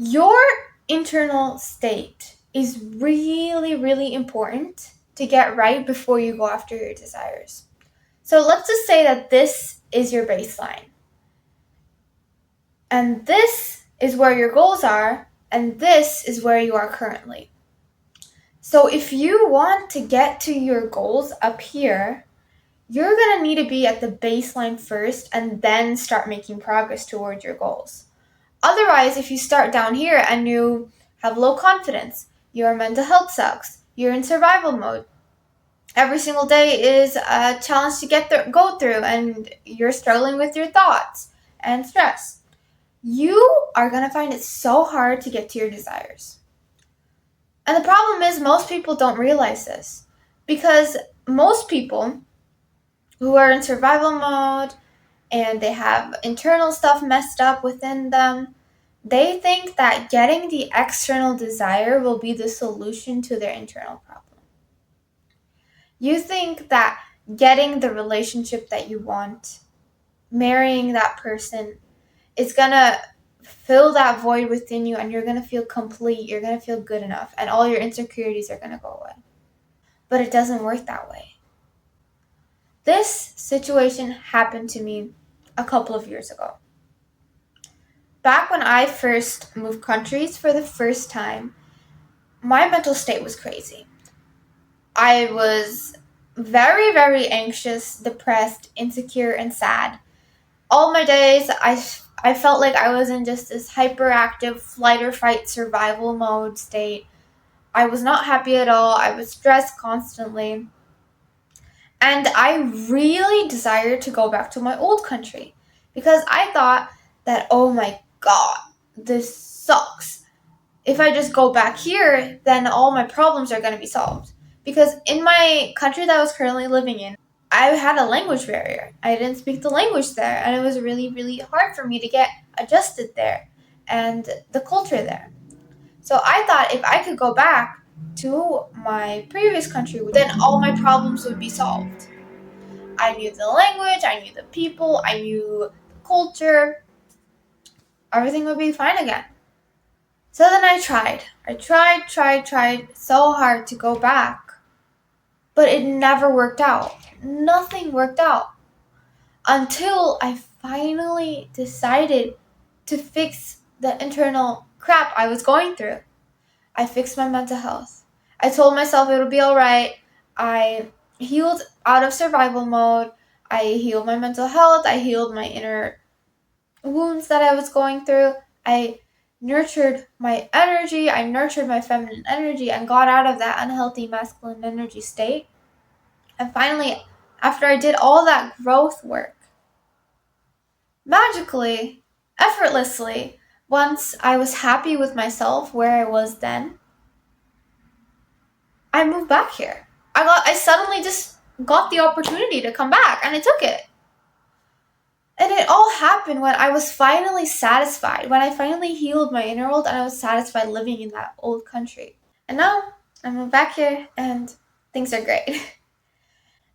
Your internal state is really, really important to get right before you go after your desires. So let's just say that this is your baseline. And this is where your goals are, and this is where you are currently. So if you want to get to your goals up here, you're going to need to be at the baseline first and then start making progress towards your goals. Otherwise, if you start down here and you have low confidence, your mental health sucks, you're in survival mode, every single day is a challenge to go through, and you're struggling with your thoughts and stress, you are going to find it so hard to get to your desires. And the problem is most people don't realize this, because most people who are in survival mode and they have internal stuff messed up within them, they think that getting the external desire will be the solution to their internal problem. You think that getting the relationship that you want, marrying that person, is going to fill that void within you, and you're going to feel complete, you're going to feel good enough, and all your insecurities are going to go away. But it doesn't work that way. This situation happened to me a couple of years ago. Back when I first moved countries for the first time, my mental state was crazy. I was very, very anxious, depressed, insecure, and sad. All my days, I felt like I was in just this hyperactive flight or fight survival mode state. I was not happy at all. I was stressed constantly. And I really desired to go back to my old country because I thought that, oh my God, this sucks. If I just go back here, then all my problems are going to be solved. Because in my country that I was currently living in, I had a language barrier. I didn't speak the language there, and it was really, really hard for me to get adjusted there and the culture there. So I thought if I could go back to my previous country, then all my problems would be solved. I knew the language, I knew the people, I knew the culture. Everything would be fine again. So then I tried. I tried so hard to go back. But it never worked out. Nothing worked out. Until I finally decided to fix the internal crap I was going through. I fixed my mental health. I told myself it would be alright. I healed out of survival mode. I healed my mental health. I healed my inner wounds that I was going through. I nurtured my energy. I nurtured my feminine energy and got out of that unhealthy masculine energy state. And finally, after I did all that growth work, magically, effortlessly, once I was happy with myself where I was then, I moved back here. I suddenly just got the opportunity to come back, and I took it. And it all happened when I was finally satisfied, when I finally healed my inner world and I was satisfied living in that old country. And now I moved back here and things are great.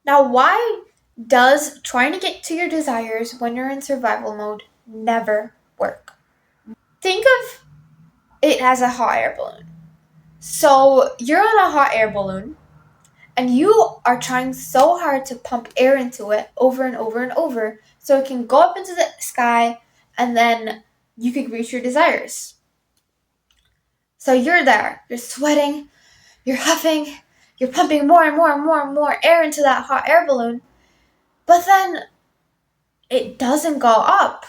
Now, why does trying to get to your desires when you're in survival mode never work? Think of it as a hot air balloon. So you're on a hot air balloon and you are trying so hard to pump air into it over and over and over so it can go up into the sky and then you can reach your desires. So you're there, you're sweating, you're huffing, you're pumping more and more and more and more air into that hot air balloon, but then it doesn't go up.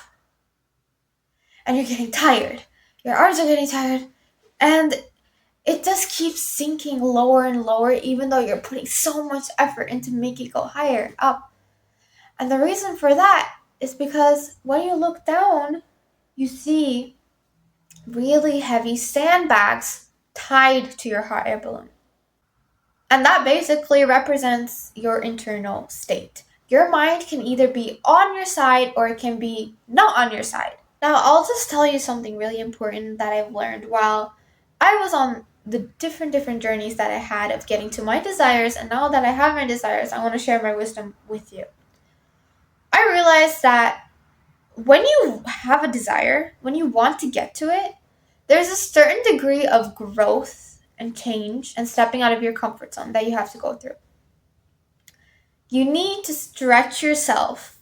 And you're getting tired. Your arms are getting tired, and it just keeps sinking lower and lower even though you're putting so much effort into making it go higher up. And the reason for that is because when you look down, you see really heavy sandbags tied to your hot air balloon. And that basically represents your internal state. Your mind can either be on your side or it can be not on your side. Now, I'll just tell you something really important that I've learned while I was on the different journeys that I had of getting to my desires, and now that I have my desires, I want to share my wisdom with you. I realized that when you have a desire, when you want to get to it, There's a certain degree of growth and change and stepping out of your comfort zone that you have to go through. You need to stretch yourself.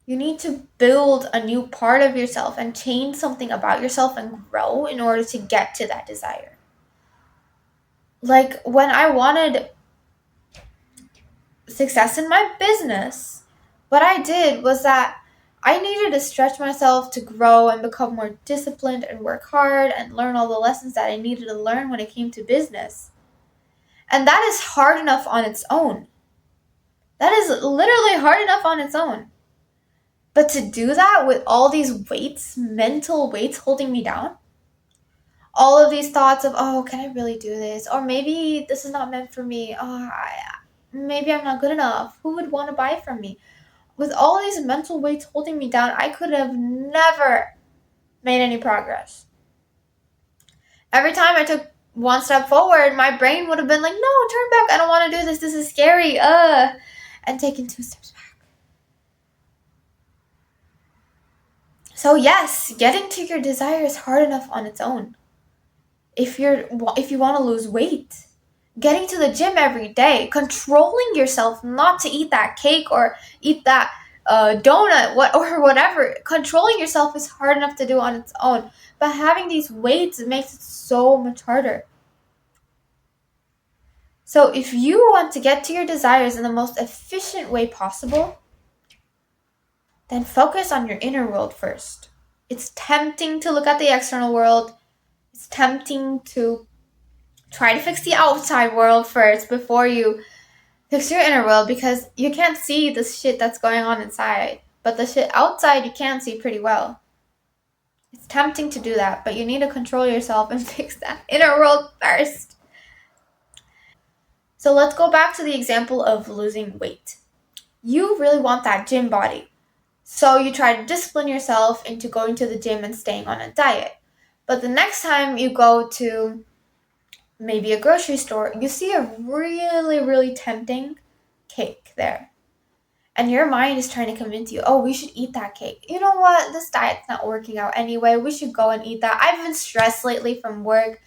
You need to build a new part of yourself and change something about yourself and grow in order to get to that desire. Like when I wanted success in my business, what I did was that I needed to stretch myself to grow and become more disciplined and work hard and learn all the lessons that I needed to learn when it came to business. And that is hard enough on its own. That is literally hard enough on its own. But to do that with all these weights, mental weights holding me down, all of these thoughts of, oh, can I really do this? Or maybe this is not meant for me. Oh, maybe I'm not good enough. Who would want to buy from me? With all these mental weights holding me down, I could have never made any progress. Every time I took one step forward, my brain would have been like, no, turn back. I don't want to do this. This is scary. And taking 2 steps back. So yes, getting to your desire is hard enough on its own. If you want to lose weight, getting to the gym every day, controlling yourself not to eat that cake or eat that donut or whatever, controlling yourself is hard enough to do on its own. But having these weights makes it so much harder. So if you want to get to your desires in the most efficient way possible, then focus on your inner world first. It's tempting to look at the external world. It's tempting to try to fix the outside world first before you fix your inner world, because you can't see the shit that's going on inside. But the shit outside you can see pretty well. It's tempting to do that, but you need to control yourself and fix that inner world first. So let's go back to the example of losing weight. You really want that gym body. So you try to discipline yourself into going to the gym and staying on a diet. But the next time you go to maybe a grocery store, you see a really, really tempting cake there. And your mind is trying to convince you, oh, we should eat that cake. You know what? This diet's not working out anyway. We should go and eat that. I've been stressed lately from work,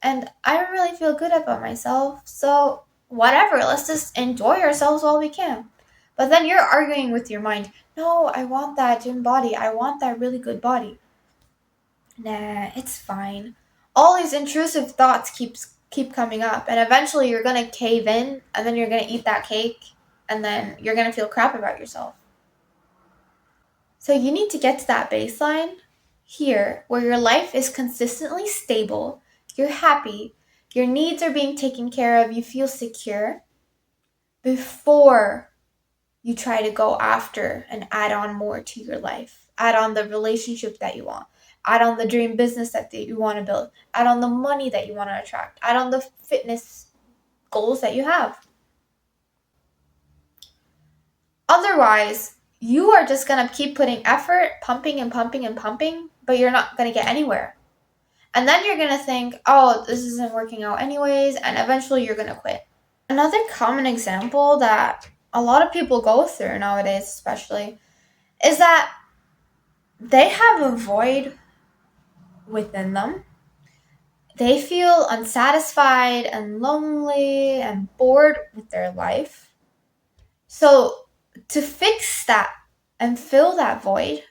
and I don't really feel good about myself. So whatever, let's just enjoy ourselves while we can. But then you're arguing with your mind, no, I want that gym body. I want that really good body. Nah, it's fine. All these intrusive thoughts keep coming up, and eventually you're going to cave in, and then you're going to eat that cake, and then you're going to feel crap about yourself. So you need to get to that baseline here where your life is consistently stable, you're happy, your needs are being taken care of, you feel secure, before you try to go after and add on more to your life. Add on the relationship that you want. Add on the dream business that you want to build. Add on the money that you want to attract. Add on the fitness goals that you have. Otherwise, you are just going to keep putting effort, pumping and pumping and pumping, but you're not going to get anywhere. And then you're going to think, oh, this isn't working out anyways, and eventually you're going to quit. Another common example that a lot of people go through nowadays, especially, is that they have a void within them. They feel unsatisfied and lonely and bored with their life. So to fix that and fill that void,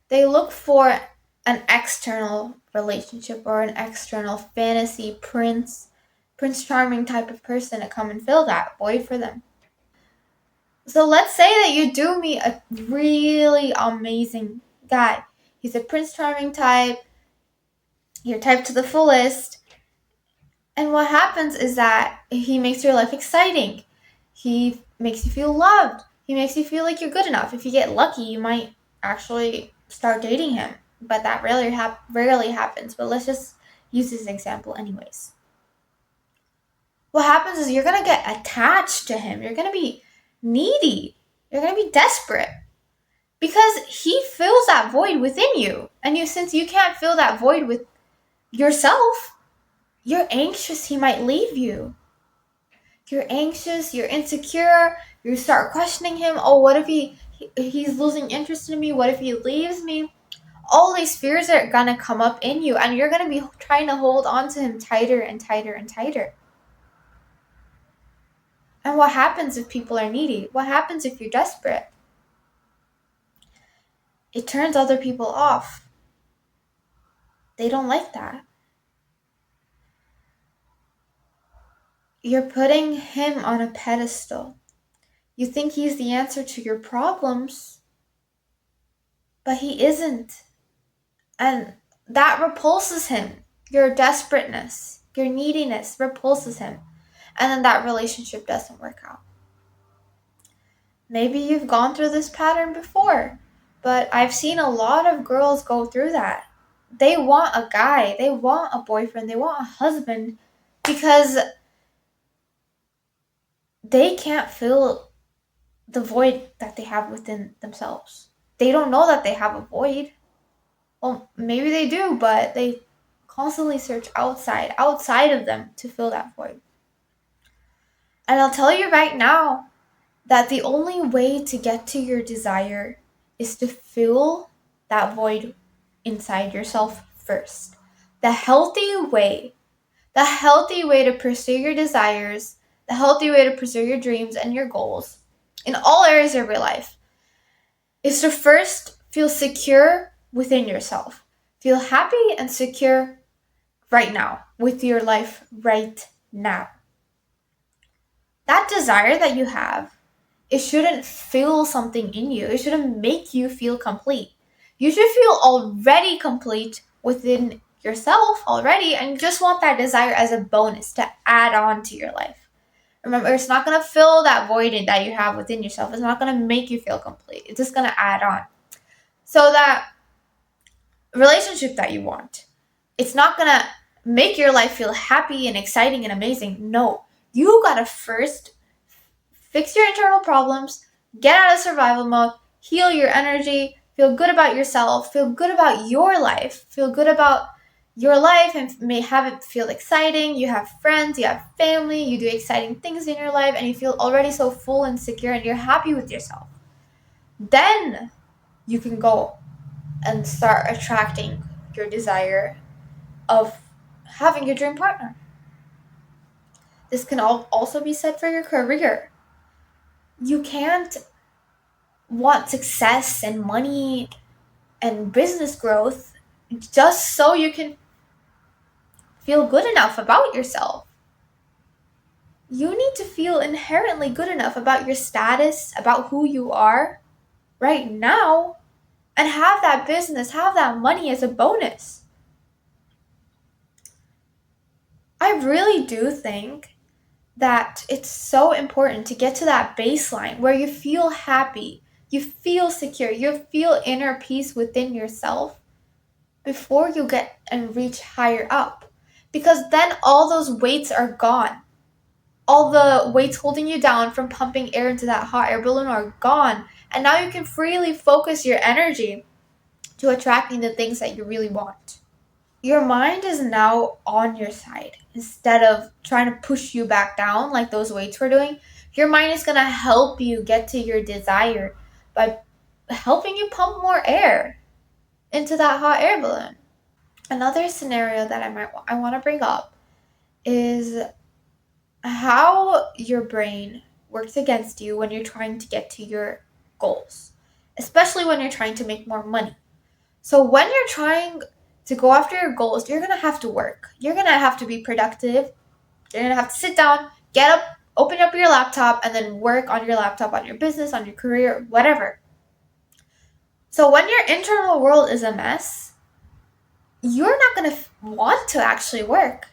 they look for an external relationship or an external fantasy prince charming type of person to come and fill that void for them. So let's say that you do meet a really amazing guy. He's a Prince Charming type. You're type to the fullest. And what happens is that he makes your life exciting. He makes you feel loved. He makes you feel like you're good enough. If you get lucky, you might actually start dating him. But that rarely happens. But let's just use this example anyways. What happens is you're going to get attached to him. You're going to be needy. You're going to be desperate. Because he fills that void within you. And since you can't fill that void with yourself, you're anxious he might leave you. You're anxious, you're insecure, you start questioning him. Oh, what if he's losing interest in me? What if he leaves me? all these fears are gonna come up in you, and you're gonna be trying to hold on to him tighter and tighter and tighter. And what happens if people are needy? What happens if you're desperate? It turns other people off. They don't like that. You're putting him on a pedestal. You think he's the answer to your problems, but he isn't. And that repulses him. Your desperateness, your neediness repulses him. And then that relationship doesn't work out. Maybe you've gone through this pattern before, but I've seen a lot of girls go through that. They want a guy, they want a boyfriend, they want a husband because they can't fill the void that they have within themselves. They don't know that they have a void. Well, maybe they do, but they constantly search outside of them to fill that void. And I'll tell you right now that the only way to get to your desire is to fill that void inside yourself first. The healthy way to pursue your desires, the healthy way to pursue your dreams and your goals in all areas of your life is to first feel secure within yourself. Feel happy and secure right now with your life right now. That desire that you have, it shouldn't fill something in you. It shouldn't make you feel complete. You should feel already complete within yourself already, and you just want that desire as a bonus to add on to your life. Remember, it's not going to fill that void that you have within yourself. It's not going to make you feel complete. It's just going to add on. So that relationship that you want, it's not going to make your life feel happy and exciting and amazing. No, you got to first fix your internal problems, get out of survival mode, heal your energy, feel good about yourself, feel good about your life, and may have it feel exciting. You have friends, you have family, you do exciting things in your life, and you feel already so full and secure and you're happy with yourself. Then you can go and start attracting your desire of having your dream partner. This can also be said for your career. You can't want success and money and business growth just so you can feel good enough about yourself. You need to feel inherently good enough about your status, about who you are right now, and have that business, have that money as a bonus. I really do think that it's so important to get to that baseline where you feel happy, you feel secure, you feel inner peace within yourself before you get and reach higher up. Because then all those weights are gone. All the weights holding you down from pumping air into that hot air balloon are gone. And now you can freely focus your energy to attracting the things that you really want. Your mind is now on your side. Instead of trying to push you back down like those weights were doing, your mind is going to help you get to your desire by helping you pump more air into that hot air balloon. Another scenario that I want to bring up is how your brain works against you when you're trying to get to your goals, especially when you're trying to make more money. So when you're trying to go after your goals, you're going to have to work. You're going to have to be productive. You're going to have to sit down, get up, open up your laptop, and then work on your laptop, on your business, on your career, whatever. So when your internal world is a mess, you're not going to want to actually work.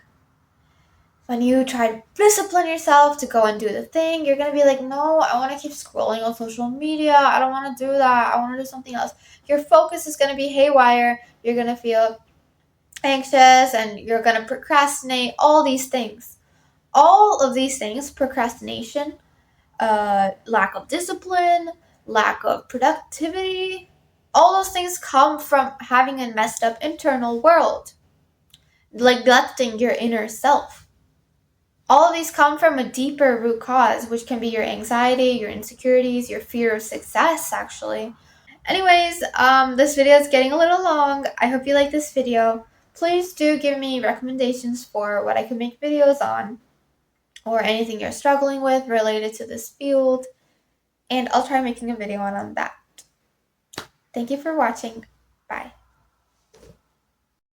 When you try to discipline yourself to go and do the thing, you're going to be like, no, I want to keep scrolling on social media. I don't want to do that. I want to do something else. Your focus is going to be haywire. You're going to feel anxious and you're going to procrastinate. All these things. All of these things, procrastination, lack of discipline, lack of productivity, all those things come from having a messed up internal world, neglecting your inner self. All of these come from a deeper root cause, which can be your anxiety, your insecurities, your fear of success, actually. Anyways, this video is getting a little long. I hope you like this video. Please do give me recommendations for what I can make videos on, or anything you're struggling with related to this field, and I'll try making a video on that. Thank you for watching. Bye.